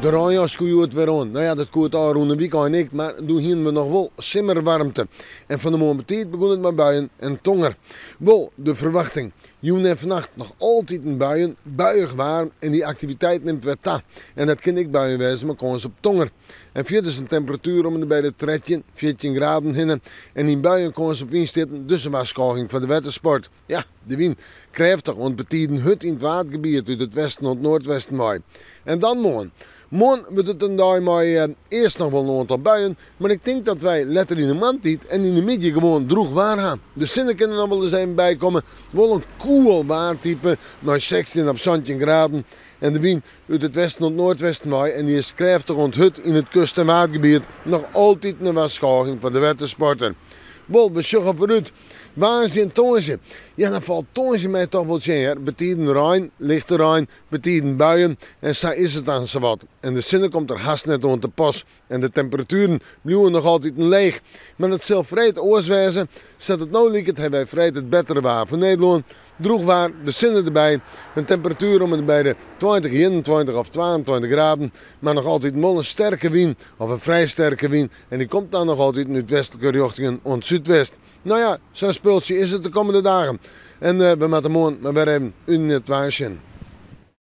De raanjas koeit weer aan. Nou ja, dat koeit al rond een week en ik, maar toen hebben we nog wel simmerwarmte. En van de moment begon het met buien en tonger. Wel, de verwachting. Joen en vannacht nog altijd een buien, buiig warm en die activiteit neemt weer ta. En dat kan ik buien wezen, maar kans op tonger. En verder is een temperatuur om bij de 13, 14 graden hinnen. En in buien kans op wind zitten, dus een waarschuwing van de watersport. Ja, de wind krachtig, want betiden hut in het watergebied uit het westen tot het noordwesten mooi. En dan morgen. Morgen wordt het een dag met eerst nog wel een aantal buien, maar ik denk dat wij letter in de maandtijd en in de middag gewoon droeg waar gaan. De zinnen kunnen er wel eens even bij komen. Wel een koel waartype, met 16 of 17 graden. En de wind uit het westen tot het noordwesten mooi en die is krachtig rond hut in het kust- en watergebied. Nog altijd een waarschuwing van de watersporten. Wel, we zorgen vooruit. Waar is een tongetje? Ja, dan valt tongetje mij toch wel zeer. Betiden Rijn, lichte Rijn, betiden buien en zo is het dan zowat. En de zinnen komt er haast net aan te pas. En de temperaturen blijven nog altijd leeg. Maar het zal vreed oorswezen. Zet het nou liek het, hebben wij vreed het betere waar voor Nederland. Droeg waar, de zinnen erbij. Een temperatuur om het bij de 20, 21 of 22 graden. Maar nog altijd een sterke wind of een vrij sterke wind. En die komt dan nog altijd in het westelijke richtingen en zuidwest. Nou ja, zo'n speeltje is het de komende dagen. En we moeten morgen maar weer even in het waarschuwen.